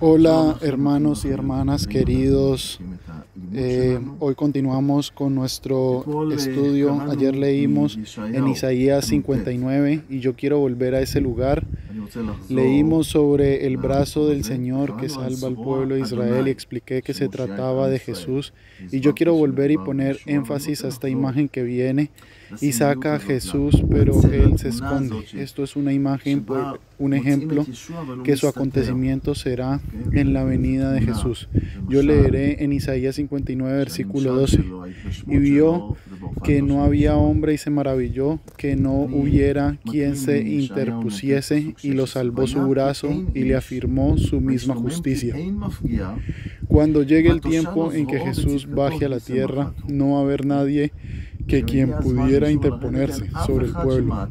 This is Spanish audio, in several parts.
Hola hermanos y hermanas queridos, hoy continuamos con nuestro estudio. Ayer leímos en Isaías 59 y yo quiero volver a ese lugar. Leímos sobre el brazo del Señor que salva al pueblo de Israel y expliqué que se trataba de Jesús, y yo quiero volver y poner énfasis a esta imagen que viene y saca a Jesús, pero Él se esconde. Esto es una imagen, un ejemplo que su acontecimiento será en la venida de Jesús. Yo leeré en Isaías 59 versículo 12: y vio que no había hombre y se maravilló que no hubiera quien se interpusiese, y lo salvó su brazo y le afirmó su misma justicia. Cuando llegue el tiempo en que Jesús baje a la tierra, no va a haber nadie que quien pudiera interponerse sobre el pueblo.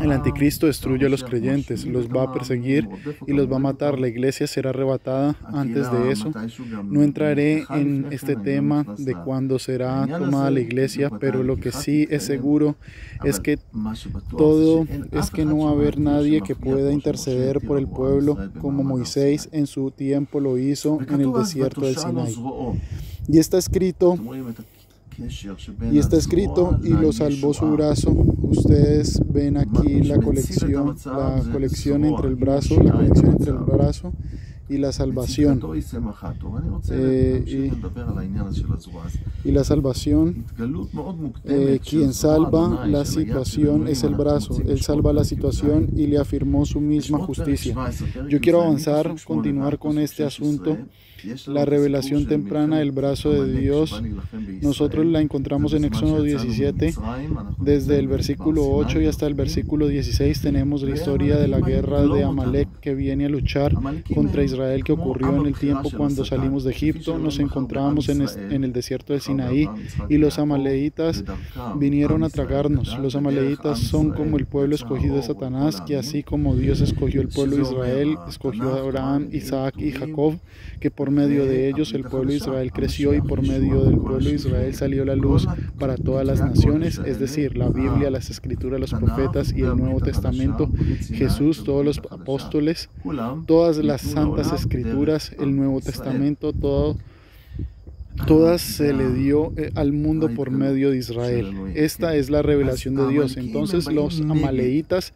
El anticristo destruye a los creyentes, los va a perseguir y los va a matar. La iglesia será arrebatada antes de eso. No entraré en este tema de cuándo será tomada la iglesia, pero lo que sí es seguro es que no va a haber nadie que pueda interceder por el pueblo como Moisés en su tiempo lo hizo en el desierto del Sinaí. Y está escrito, y lo salvó su brazo. Ustedes ven aquí la conexión entre el brazo y la salvación. Quien salva la situación es el brazo. Él salva la situación y le afirmó su misma justicia. Yo quiero continuar con este asunto. La revelación temprana del brazo de Dios, nosotros la encontramos en Éxodo 17, desde el versículo 8 y hasta el versículo 16 tenemos la historia de la guerra de Amalek que viene a luchar contra Israel, que ocurrió en el tiempo cuando salimos de Egipto. Nos encontrábamos en el desierto de Sinaí y los amaleitas vinieron a tragarnos. Los amaleitas son como el pueblo escogido de Satanás, que así como Dios escogió el pueblo de Israel, escogió a Abraham, Isaac y Jacob, que por medio de ellos el pueblo de Israel creció y por medio del pueblo de Israel salió la luz para todas las naciones, es decir, la Biblia, las Escrituras, los profetas y el Nuevo Testamento, Jesús, todos los apóstoles, todas las santas Escrituras, el Nuevo Testamento, todas se le dio al mundo por medio de Israel. Esta es la revelación de Dios. Entonces los amaleitas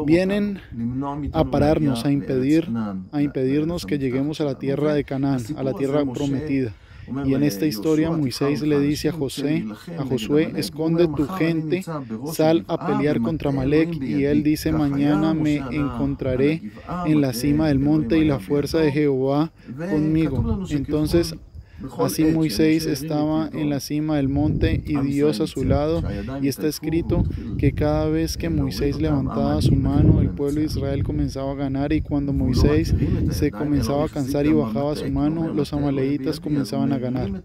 vienen a pararnos, a impedirnos que lleguemos a la tierra de Canaán, a la tierra prometida. Y en esta historia Moisés le dice a Josué, esconde tu gente, sal a pelear contra Amalek, y él dice, mañana me encontraré en la cima del monte y la fuerza de Jehová conmigo. Entonces así Moisés estaba en la cima del monte y Dios a su lado, y está escrito que cada vez que Moisés levantaba su mano, el pueblo de Israel comenzaba a ganar, y cuando Moisés se comenzaba a cansar y bajaba su mano, los amaleitas comenzaban a ganar.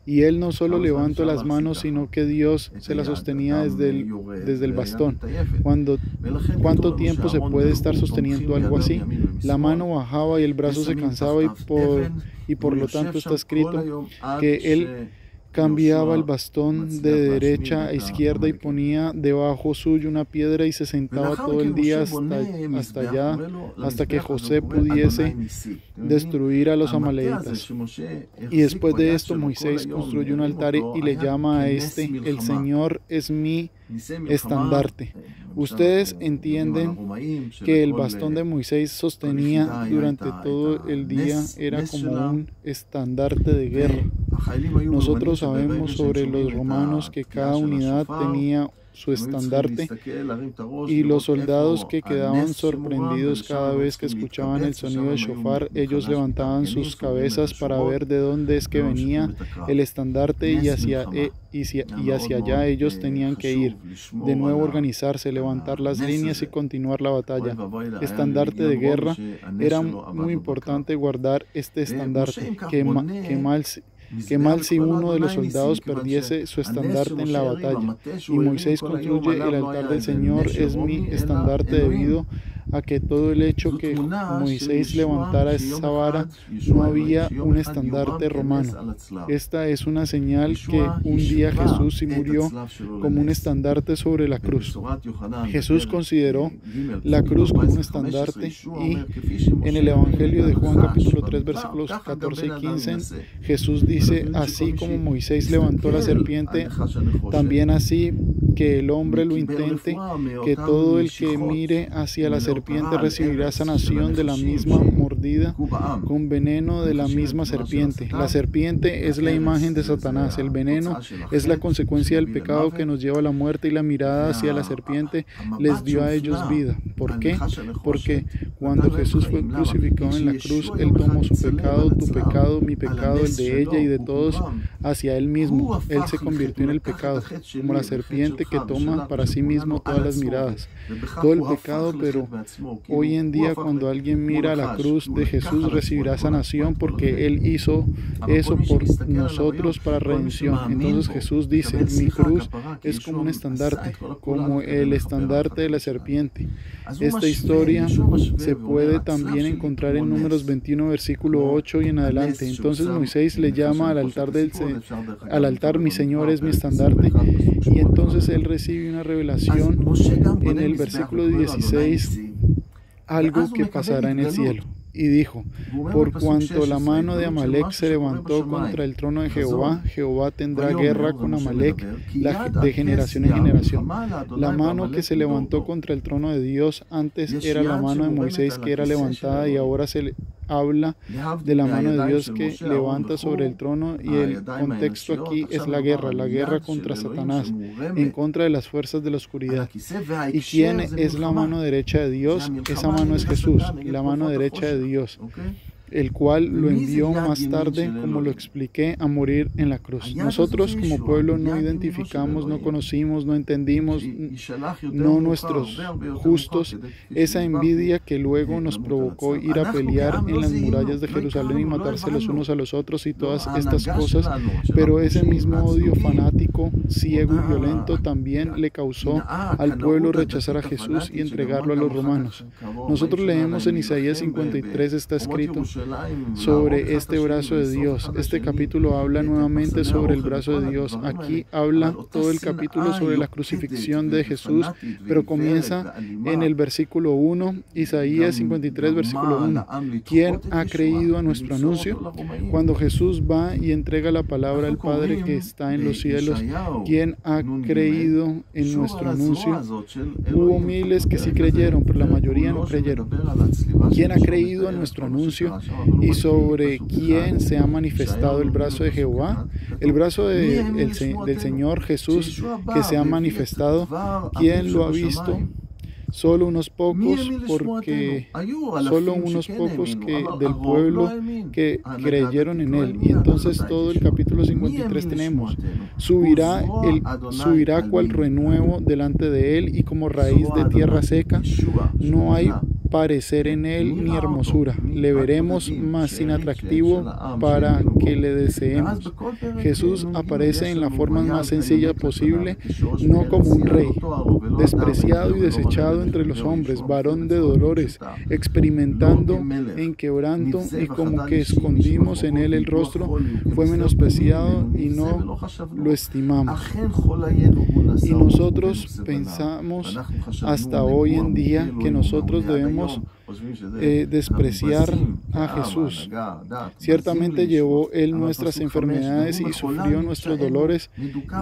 Y él no solo levantó las manos, sino que Dios se las sostenía desde el bastón. ¿Cuánto tiempo se puede estar sosteniendo algo así? La mano bajaba y el brazo se cansaba, y por lo tanto está escrito que él cambiaba el bastón de derecha a izquierda y ponía debajo suyo una piedra y se sentaba todo el día hasta que José pudiese destruir a los amaleitas. Y después de esto Moisés construyó un altar y le llama a este, el Señor es mi estandarte. Ustedes entienden que el bastón de Moisés sostenía durante todo el día era como un estandarte de guerra. Nosotros sabemos sobre los romanos que cada unidad tenía su estandarte, y los soldados que quedaban sorprendidos cada vez que escuchaban el sonido del shofar, ellos levantaban sus cabezas para ver de dónde es que venía el estandarte, y hacia allá ellos tenían que ir. De nuevo organizarse, levantar las líneas y continuar la batalla. Estandarte de guerra. Era muy importante guardar este estandarte. Qué mal si uno de los soldados perdiese su estandarte en la batalla. Y Moisés construye el altar del Señor, es mi estandarte debido a que todo el hecho que Moisés levantara esa vara no había un estandarte romano. Esta es una señal que un día Jesús sí murió como un estandarte sobre la cruz. Jesús consideró la cruz como un estandarte y en el Evangelio de Juan capítulo 3 versículos 14 y 15 Jesús dice: así como Moisés levantó la serpiente, también así que el hombre lo intente, que todo el que mire hacia la serpiente recibirá sanación de la misma mordida con veneno de la misma serpiente. La serpiente es la imagen de Satanás, el veneno es la consecuencia del pecado que nos lleva a la muerte, y la mirada hacia la serpiente les dio a ellos vida. ¿Por qué? Porque cuando Jesús fue crucificado en la cruz, Él tomó su pecado, tu pecado, mi pecado, el de ella y de todos, hacia Él mismo. Él se convirtió en el pecado, como la serpiente que toma para sí mismo todas las miradas, todo el pecado. Pero hoy en día, cuando alguien mira a la cruz de Jesús, recibirá sanación porque Él hizo eso por nosotros para redención. Entonces Jesús dice: mi cruz es como un estandarte, como el estandarte de la serpiente. Esta historia se puede también encontrar en Números 21 versículo 8 y en adelante. Entonces Moisés le llama al altar: mi Señor es mi estandarte. Y entonces él recibe una revelación en el versículo 16, algo que pasará en el cielo. Y dijo: por cuanto la mano de Amalek se levantó contra el trono de Jehová, Jehová tendrá guerra con Amalek de generación en generación. La mano que se levantó contra el trono de Dios antes era la mano de Moisés, que era levantada, y ahora se habla de la mano de Dios que levanta sobre el trono, y el contexto aquí es la guerra contra Satanás, en contra de las fuerzas de la oscuridad. ¿Y quién es la mano derecha de Dios? Esa mano es Jesús, la mano derecha de Dios, el cual lo envió más tarde, como lo expliqué, a morir en la cruz. Nosotros como pueblo no identificamos, no conocimos, no entendimos, no nuestros justos, esa envidia que luego nos provocó ir a pelear en las murallas de Jerusalén y matarse los unos a los otros y todas estas cosas, pero ese mismo odio fanático, ciego y violento también le causó al pueblo rechazar a Jesús y entregarlo a los romanos. Nosotros leemos en Isaías 53, está escrito sobre este brazo de Dios. Este capítulo habla nuevamente sobre el brazo de Dios. Aquí habla todo el capítulo sobre la crucifixión de Jesús, pero comienza en el versículo 1, Isaías 53, versículo 1. ¿Quién ha creído a nuestro anuncio? Cuando Jesús va y entrega la palabra al Padre que está en los cielos, ¿quién ha creído en nuestro anuncio? Hubo miles que sí creyeron, pero la mayoría no creyeron. ¿Quién ha creído a nuestro anuncio? ¿Y sobre quién se ha manifestado el brazo de Jehová? El brazo del Señor Jesús que se ha manifestado. ¿Quién lo ha visto? Solo unos pocos, porque solo unos pocos del pueblo que creyeron en él. Y entonces todo el capítulo 53 tenemos: subirá cual renuevo delante de él, y como raíz de tierra seca, no hay parecer en él ni hermosura. Le veremos más sin atractivo para que le deseemos. Jesús aparece en la forma más sencilla posible, no como un rey, despreciado y desechado entre los hombres, varón de dolores, experimentando en quebranto, y como que escondimos en él el rostro, fue menospreciado y no lo estimamos. Y nosotros pensamos hasta hoy en día que nosotros debemos despreciar a Jesús. Ciertamente llevó Él nuestras enfermedades y sufrió nuestros dolores,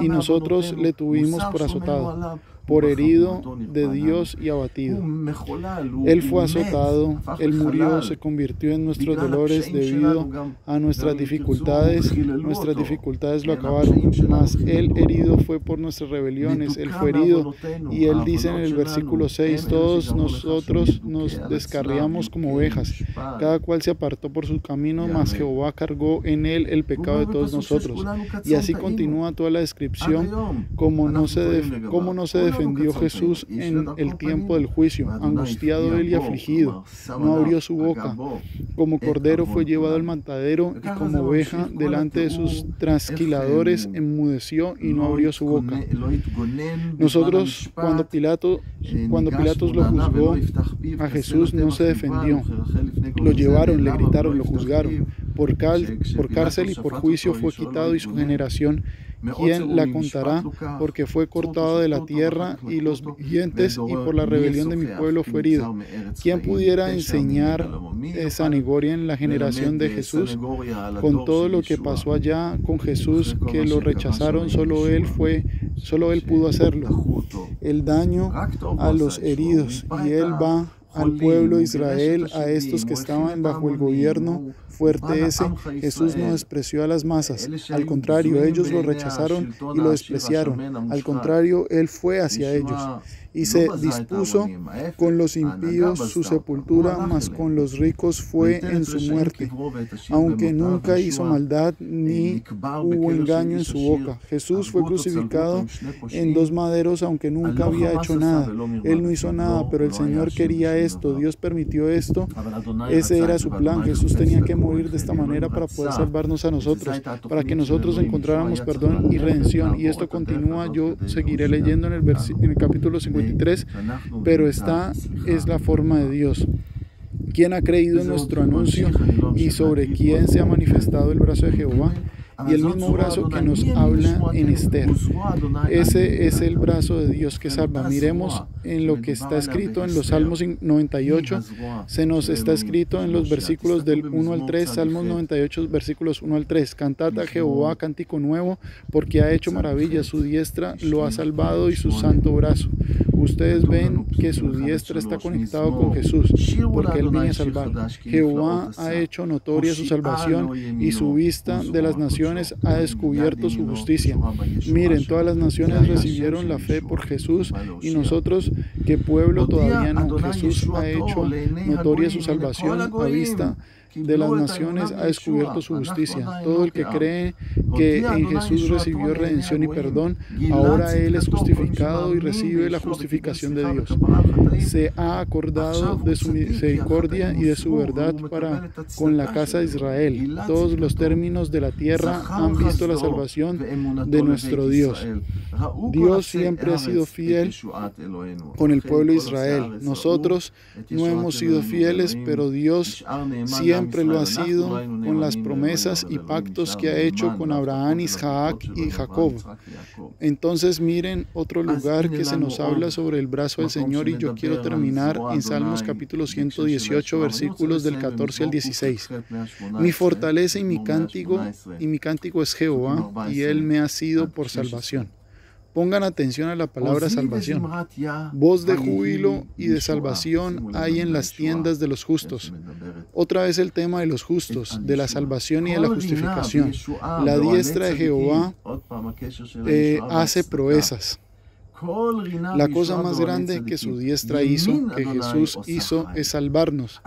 y nosotros le tuvimos por azotado, por herido de Dios y abatido. Él fue azotado, Él murió, se convirtió en nuestros dolores debido a nuestras dificultades lo acabaron, mas Él herido fue por nuestras rebeliones, Él fue herido, y Él dice en el versículo 6, todos nosotros nos descargamos descarriamos como ovejas, cada cual se apartó por su camino, mas Jehová cargó en él el pecado de todos nosotros. Y así continúa toda la descripción, cómo no se defendió Jesús en el tiempo del juicio, angustiado él y afligido, no abrió su boca, como cordero fue llevado al matadero, y como oveja delante de sus trasquiladores enmudeció y no abrió su boca. Nosotros, cuando Pilatos lo juzgó a Jesús, no se defendió. Lo llevaron, le gritaron, lo juzgaron. Por cárcel y por juicio fue quitado, y su generación, ¿quién la contará? Porque fue cortado de la tierra y los vivientes, y por la rebelión de mi pueblo fue herido. ¿Quién pudiera enseñar sanagoria en la generación de Jesús? Con todo lo que pasó allá con Jesús, que lo rechazaron, solo él pudo hacerlo. El daño a los heridos, y él va al pueblo de Israel, a estos que estaban bajo el gobierno fuerte ese. Jesús no despreció a las masas, al contrario, ellos lo rechazaron y lo despreciaron. Al contrario, él fue hacia ellos y se dispuso con los impíos su sepultura, mas con los ricos fue en su muerte, aunque nunca hizo maldad ni hubo engaño en su boca. Jesús fue crucificado en 2 maderos, aunque nunca había hecho nada. Él no hizo nada, pero el Señor quería esto, Dios permitió esto. Ese era su plan. Jesús tenía que morir de esta manera para poder salvarnos a nosotros, para que nosotros encontráramos perdón y redención. Y esto continúa, yo seguiré leyendo en el capítulo 53, pero esta es la forma de Dios. ¿Quién ha creído en nuestro anuncio y sobre quién se ha manifestado el brazo de Jehová? Y el mismo brazo que nos habla en Esther. Ese es el brazo de Dios que salva. Miremos en lo que está escrito en los Salmos 98. Se nos está escrito en los versículos del 1 al 3, Salmos 98, versículos 1 al 3. Cantad a Jehová cántico nuevo, porque ha hecho maravillas, su diestra lo ha salvado y su santo brazo. Ustedes ven que su diestra está conectado con Jesús, porque Él viene a salvar. Jehová ha hecho notoria su salvación, y su vista de las naciones ha descubierto su justicia. Miren, todas las naciones recibieron la fe por Jesús, y nosotros, ¿qué pueblo todavía no? Jesús ha hecho notoria su salvación a vista de las naciones, ha descubierto su justicia. Todo el que cree que en Jesús recibió redención y perdón, ahora él es justificado y recibe la justificación de Dios. Se ha acordado de su misericordia y de su verdad para con la casa de Israel. Todos los términos de la tierra han visto la salvación de nuestro Dios. Dios siempre ha sido fiel con el pueblo de Israel. Nosotros no hemos sido fieles, pero Dios siempre lo ha sido con las promesas y pactos que ha hecho con Abraham, Isaac y Jacob. Entonces miren otro lugar que se nos habla sobre el brazo del Señor, y yo quiero terminar en Salmos capítulo 118, versículos del 14 al 16. Mi fortaleza y mi cántico es Jehová, y Él me ha sido por salvación. Pongan atención a la palabra salvación. Voz de júbilo y de salvación hay en las tiendas de los justos. Otra vez el tema de los justos, de la salvación y de la justificación. La diestra de Jehová hace proezas. La cosa más grande que su diestra hizo, que Jesús hizo, es salvarnos,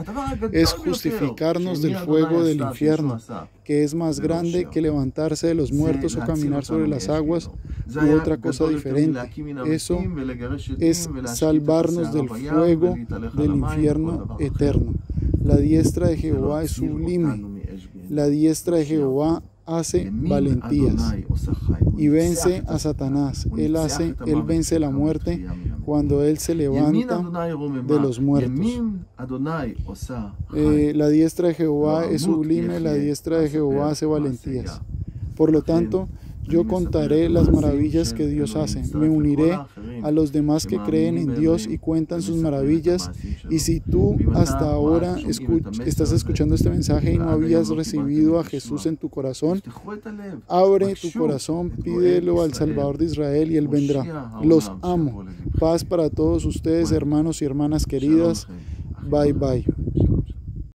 es justificarnos del fuego del infierno, que es más grande que levantarse de los muertos o caminar sobre las aguas u otra cosa diferente. Eso es salvarnos del fuego del infierno eterno. La diestra de Jehová es sublime. La diestra de Jehová hace valentías y vence a Satanás. Él vence la muerte cuando Él se levanta de los muertos. La diestra de Jehová es sublime, la diestra de Jehová hace valentías. Por lo tanto, yo contaré las maravillas que Dios hace. Me uniré a los demás que creen en Dios y cuentan sus maravillas. Y si tú hasta ahora estás escuchando este mensaje y no habías recibido a Jesús en tu corazón, abre tu corazón, pídelo al Salvador de Israel y Él vendrá. Los amo. Paz para todos ustedes, hermanos y hermanas queridas. Bye, bye.